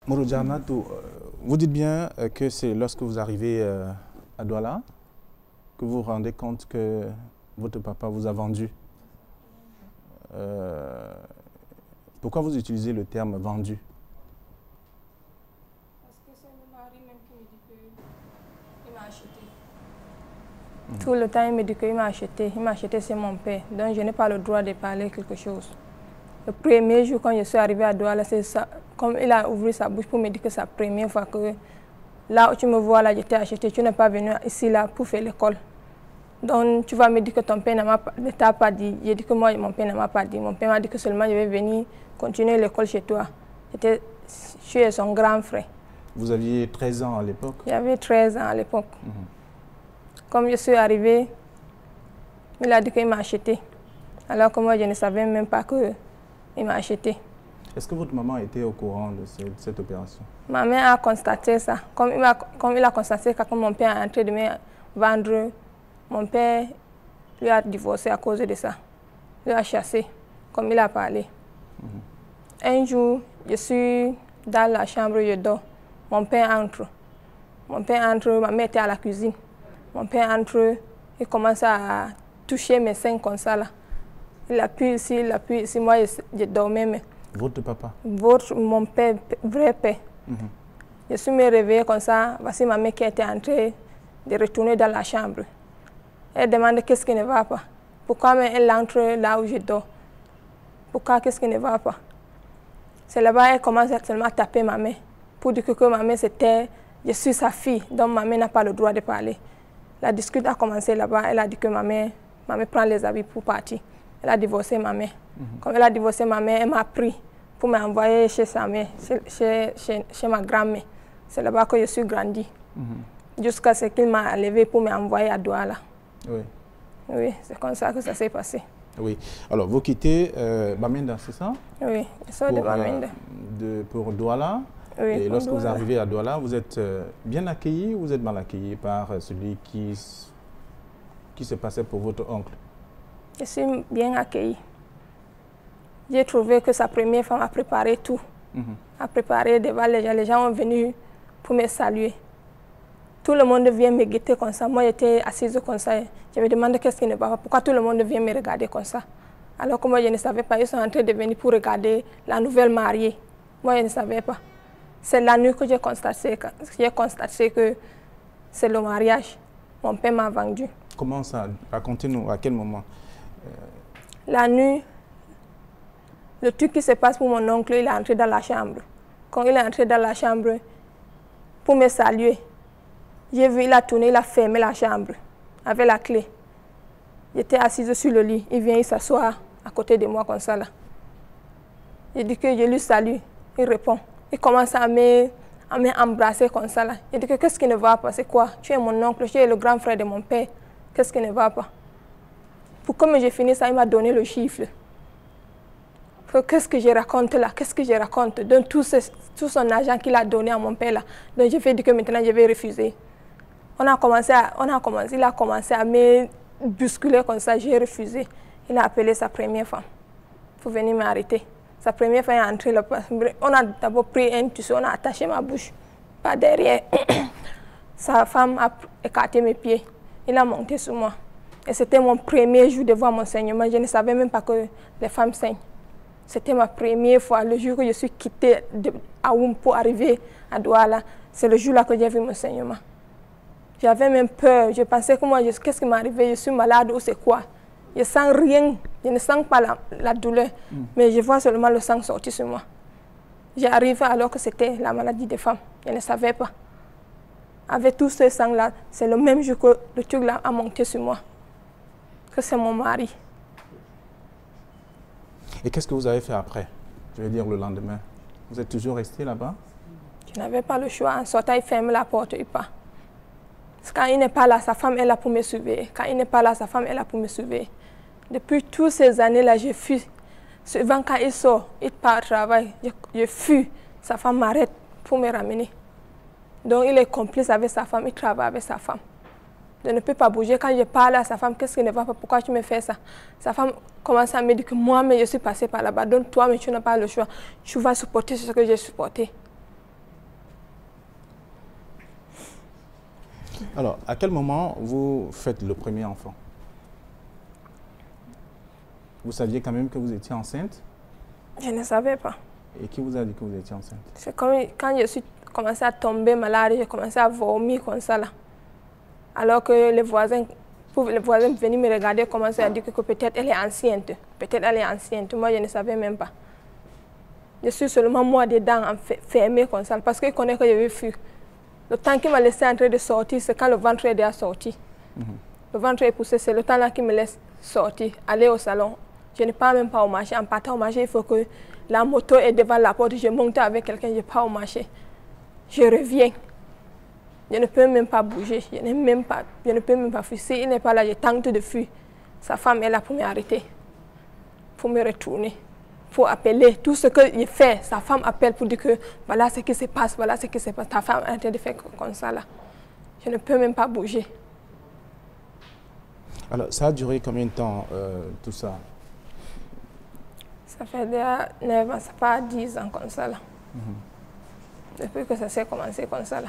Moro Jarnatou, vous dites bien que c'est lorsque vous arrivez à Douala que vous vous rendez compte que votre papa vous a vendu. Pourquoi vous utilisez le terme vendu? Parce que c'est le mari même qui me dit qu'il m'a acheté. Tout le temps, il me dit qu'il m'a acheté. Il m'a acheté, c'est mon père. Donc, je n'ai pas le droit de parler quelque chose. Le premier jour, quand je suis arrivée à Douala, c'est ça. Comme il a ouvert sa bouche pour me dire que c'est la première fois que là où tu me vois, là, je t'ai acheté. Tu n'es pas venu ici là pour faire l'école. Donc, tu vas me dire que ton père ne t'a pas dit. J'ai dit que moi, mon père ne m'a pas dit. Mon père m'a dit que seulement je vais venir continuer l'école chez toi. J'étais chez son grand frère. Vous aviez 13 ans à l'époque? J'avais 13 ans à l'époque. Comme je suis arrivée, il a dit qu'il m'a acheté. Alors que moi, je ne savais même pas qu'il m'a acheté. Est-ce que votre maman était au courant de cette opération? Ma mère a constaté ça. Comme il a constaté que quand mon père est en train de me vendre, mon père lui a divorcé à cause de ça. Il a chassé, comme il a parlé. Un jour, je suis dans la chambre, je dors. Mon père entre. Mon père entre, ma mère était à la cuisine. Mon père entre, il commence à toucher mes seins comme ça. Là. Il appuie ici, moi je dormais. Mais votre papa? Mon père, vrai père. Je suis me réveillée comme ça, voici ma mère qui était en train de retourner dans la chambre. Elle demande qu'est-ce qui ne va pas. Pourquoi elle entre là où je dors? Pourquoi qu'est-ce qui ne va pas? C'est là-bas qu'elle commence seulement à taper ma mère. Pour dire que ma mère c'était, je suis sa fille, donc ma mère n'a pas le droit de parler. La discussion a commencé là-bas, elle a dit que ma mère prend les habits pour partir. Elle a divorcé ma mère. Comme elle a divorcé ma mère, elle m'a pris pour m'envoyer chez sa mère, chez ma grand-mère. C'est là-bas que je suis grandie. Jusqu'à ce qu'il m'a enlevé pour m'envoyer à Douala. Oui. Oui, c'est comme ça que ça s'est passé. Oui. Alors, vous quittez Bamenda, c'est ça? Oui, je sors de Bamenda. Pour Douala. Oui, et lorsque vous arrivez à Douala, vous êtes bien accueilli ou vous êtes mal accueilli par celui qui se passait pour votre oncle? Je suis bien accueillie. J'ai trouvé que sa première femme a préparé tout. A préparé devant les gens. Les gens sont venus pour me saluer. Tout le monde vient me guetter comme ça. Moi, j'étais assise comme ça. Je me demandais qu'est-ce qui ne va pas. Pourquoi tout le monde vient me regarder comme ça? Alors que moi, je ne savais pas. Ils sont en train de venir pour regarder la nouvelle mariée. Moi, je ne savais pas. C'est la nuit que j'ai constaté que c'est le mariage. Mon père m'a vendu. Comment ça? Racontez-nous, à quel moment? La nuit, le truc qui se passe pour mon oncle, il est entré dans la chambre. Quand il est entré dans la chambre, pour me saluer, j'ai vu, il a tourné, il a fermé la chambre avec la clé. J'étais assise sur le lit. Il vient, il s'assoit à côté de moi comme ça. Là. J'ai dit que je lui salue. Il répond. Il commence à m'embrasser comme ça. Là. J'ai dit que qu'est-ce qui ne va pas? C'est quoi? Tu es mon oncle, tu es le grand frère de mon père. Qu'est-ce qui ne va pas? Pour comme j'ai fini ça, il m'a donné le chiffre. Qu'est-ce que je raconte là? Qu'est-ce que je raconte? Donc tout son argent qu'il a donné à mon père là. Donc je vais dire que maintenant je vais refuser. Il a commencé à me bousculer comme ça, j'ai refusé. Il a appelé sa première femme pour venir m'arrêter. Sa première femme est entrée là. On a d'abord pris un tissu, on a attaché ma bouche par derrière. Sa femme a écarté mes pieds. Il a monté sur moi. Et c'était mon premier jour de voir mon saignement. Je ne savais même pas que les femmes saignent. C'était ma première fois, le jour que je suis quittée à Oum pour arriver à Douala. C'est le jour-là que j'ai vu mon saignement. J'avais même peur. Je pensais que moi, qu'est-ce qui m'est arrivé? Je suis malade ou c'est quoi? Je ne sens rien. Je ne sens pas la douleur. Mais je vois seulement le sang sortir sur moi. J'arrive alors que c'était la maladie des femmes. Je ne savais pas. Avec tout ce sang-là, c'est le même jour que le truc-là a monté sur moi. Que c'est mon mari. Et qu'est-ce que vous avez fait après? Je veux dire le lendemain. Vous êtes toujours resté là-bas? Je n'avais pas le choix. En sortant, il ferme la porte, il part. Quand il n'est pas là, sa femme est là pour me surveiller. Quand il n'est pas là, sa femme est là pour me surveiller. Depuis toutes ces années-là, je fuis. Souvent, quand il sort, il part au travail, je fuis. Sa femme m'arrête pour me ramener. Donc, il est complice avec sa femme, il travaille avec sa femme. Je ne peux pas bouger. Quand je parle à sa femme, qu'est-ce qui ne va pas? Pourquoi tu me fais ça? Sa femme commence à me dire que moi, mais je suis passée par là-bas. Donc, toi, mais tu n'as pas le choix. Tu vas supporter ce que j'ai supporté. Alors, à quel moment vous faites le premier enfant? Vous saviez quand même que vous étiez enceinte? Je ne savais pas. Et qui vous a dit que vous étiez enceinte? C'est comme quand je suis commencé à tomber malade, j'ai commencé à vomir comme ça là. Alors que les voisins venaient me regarder, commençaient à dire que peut-être elle est enceinte. Peut-être elle est enceinte. Moi, je ne savais même pas. Je suis seulement moi dedans, fermée comme ça, parce qu'ils connaissent que je vais fuir. Le temps qui m'a laissé en train de sortir, c'est quand le ventre est déjà sorti. Le ventre est poussé, c'est le temps là qui me laisse sortir, aller au salon. Je ne pars même pas au marché. En partant au marché, il faut que la moto est devant la porte. Je monte avec quelqu'un, je pars au marché. Je reviens. Je ne peux même pas bouger. Je ne peux même pas fuir. S'il n'est pas là, je tente de fuir. Sa femme est là pour m'arrêter, pour me retourner, pour appeler. Tout ce que je fais, sa femme appelle pour dire que voilà ce qui se passe, voilà ce qui se passe. Ta femme est en train de faire comme ça là. Je ne peux même pas bouger. Alors, ça a duré combien de temps, tout ça? Ça fait déjà 9 ans, ça pas 10 ans comme ça là. Depuis que ça s'est commencé comme ça là.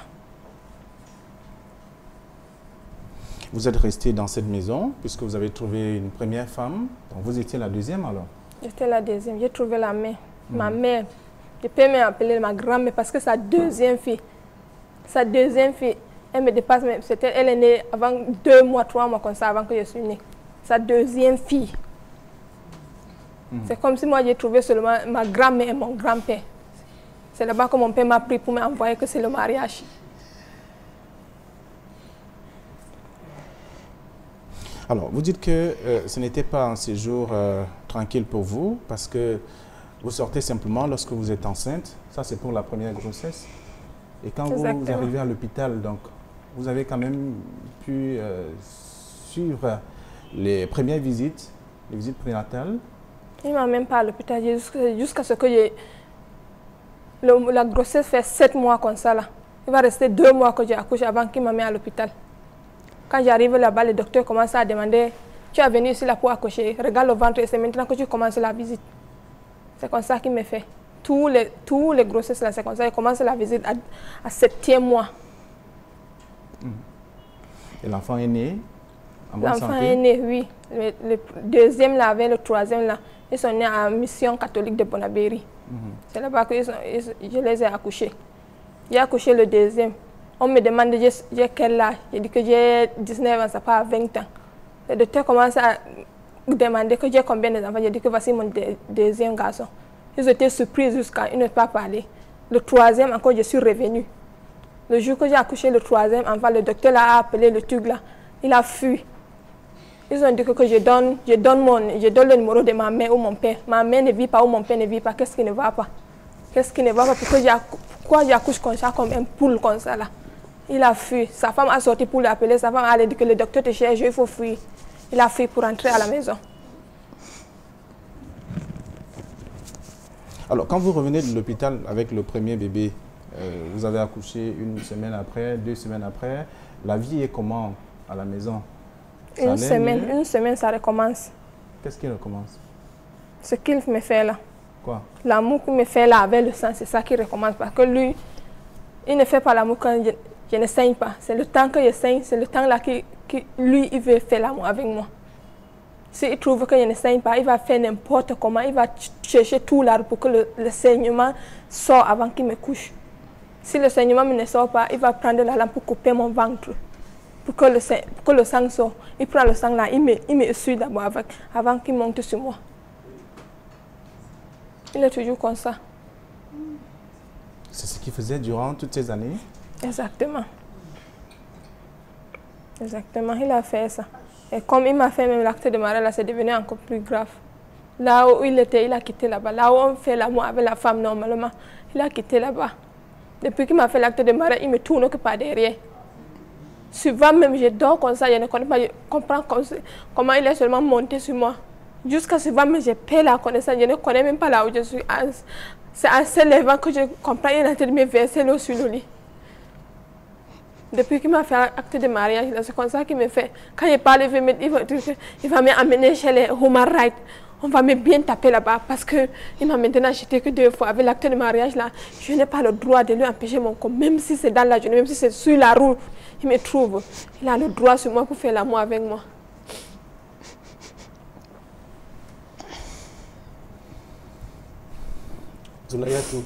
Vous êtes resté dans cette maison puisque vous avez trouvé une première femme. Donc vous étiez la deuxième alors? J'étais la deuxième. J'ai trouvé la mère. Ma mère. Je peux même appeler ma grand-mère parce que sa deuxième fille, elle me dépasse même. Elle est née avant 2 mois, 3 mois comme ça, avant que je suis née. Sa deuxième fille. C'est comme si moi j'ai trouvé seulement ma grand-mère et mon grand-père. C'est là-bas que mon père m'a pris pour m'envoyer que c'est le mariage. Alors, vous dites que ce n'était pas un séjour tranquille pour vous parce que vous sortez simplement lorsque vous êtes enceinte. Ça, c'est pour la première grossesse. Et quand vous arrivez à l'hôpital, donc, vous avez quand même pu suivre les premières visites, les visites prénatales. Il ne m'a même pas à l'hôpital jusqu'à ce que la grossesse fait 7 mois comme ça là. Il va rester 2 mois que j'ai accouché avant qu'il m'a mis à l'hôpital. Quand j'arrive là-bas, le docteur commence à demander, tu es venu ici là pour accoucher, regarde le ventre et c'est maintenant que tu commences la visite. C'est comme ça qu'il me fait. Tous les grossesses là, c'est comme ça. Il commence la visite à 7e mois. Et l'enfant est né en bonne santé? L'enfant est né, oui. Le deuxième là, avec le troisième là, ils sont nés à la mission catholique de Bonabéry. C'est là-bas que je les ai accouchés. J'ai accouché le deuxième. On me demande j'ai quel âge. J'ai dit que j'ai 19 ans, ça part à 20 ans. Le docteur commence à demander que j'ai combien d'enfants. J'ai dit que voici mon deuxième garçon. Ils étaient surpris jusqu'à ne pas parler. Le troisième, encore, je suis revenue. Le jour que j'ai accouché le troisième enfant, le docteur a appelé le truc là. Il a fui. Ils ont dit que je donne le numéro de ma mère ou mon père. Ma mère ne vit pas ou mon père ne vit pas. Qu'est-ce qui ne va pas? Qu'est-ce qui ne va pas? Pourquoi j'accouche comme ça, comme un poule comme ça là? Il a fui. Sa femme a sorti pour l'appeler. Sa femme a dit que le docteur te cherche, il faut fuir. Il a fui pour rentrer à la maison. Alors, quand vous revenez de l'hôpital avec le premier bébé, vous avez accouché 1 semaine après, 2 semaines après. La vie est comment à la maison? Une semaine, ça recommence. Qu'est-ce qui recommence? Ce qu'il me fait là. Quoi? L'amour qu'il me fait là avec le sang, c'est ça qui recommence. Parce que lui, il ne fait pas l'amour quand je ne saigne pas. C'est le temps que je saigne, c'est le temps là que lui, il veut faire l'amour avec moi. S'il trouve que je ne saigne pas, il va faire n'importe comment. Il va chercher tout l'art pour que le saignement sorte avant qu'il me couche. Si le saignement ne sort pas, il va prendre la lampe pour couper mon ventre. Pour que le sang sorte. Il prend le sang là, il me essuie d'abord avant qu'il monte sur moi. Il est toujours comme ça. C'est ce qu'il faisait durant toutes ces années? Exactement. Exactement, il a fait ça. Et comme il m'a fait même l'acte de mariage, là, c'est devenu encore plus grave. Là où il était, il a quitté là-bas. Là où on fait l'amour avec la femme normalement, il a quitté là-bas. Depuis qu'il m'a fait l'acte de mariage, il me tourne que par derrière. Souvent même, je dors comme ça, je ne connais pas, je comprends comment il est seulement monté sur moi. Jusqu'à souvent même, je perds la connaissance, je ne connais même pas là où je suis. C'est en se levant que je comprends, il est en train de me verser l'eau sur le lit. Depuis qu'il m'a fait acte de mariage, c'est comme ça qu'il me fait. Quand il parle, il va m'amener chez les human rights. on va me bien taper là-bas parce qu'il m'a maintenant jeté que 2 fois. Avec l'acte de mariage là, je n'ai pas le droit de lui empêcher mon corps, même si c'est dans la journée, même si c'est sur la route, il me trouve. Il a le droit sur moi pour faire l'amour avec moi. Zoulayatou,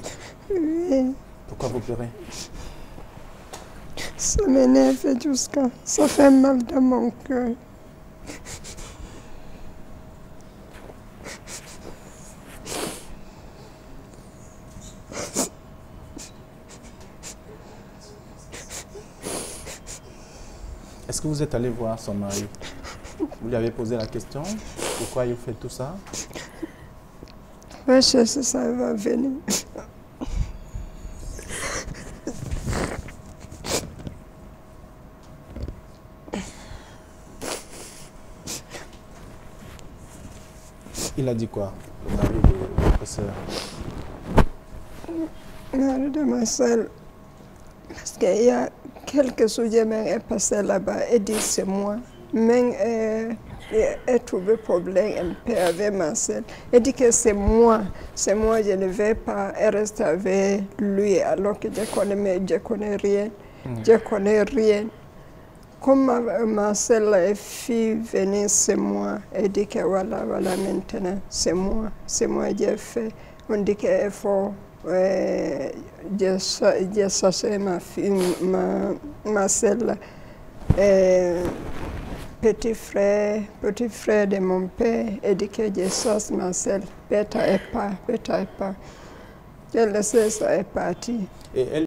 Oui. pourquoi vous pleurez? Ça m'énerve jusqu'à... Ça fait mal dans mon cœur. Est-ce que vous êtes allé voir son mari? Vous lui avez posé la question? Pourquoi il fait tout ça? Va chercher ça, il va venir. Il a dit quoi, le mari de votre sœur? Le mari de ma sœur, parce qu'il y a quelques sujets qui sont passés là-bas et dit c'est moi. Mais elle trouvé problème un peu avec ma sœur. Elle dit que c'est moi, je ne vais pas rester avec lui alors que je connais rien. Je connais rien. Comme ma sœur est fille venue, c'est moi. Elle dit que voilà maintenant, c'est moi j'ai fait. On dit qu'il faut j'ai cherché ma fille, ma sœur. Petit frère de mon père, et dit que je cherche ma sœur. Peut-être pas. Elle laissé ça est parti. Et elle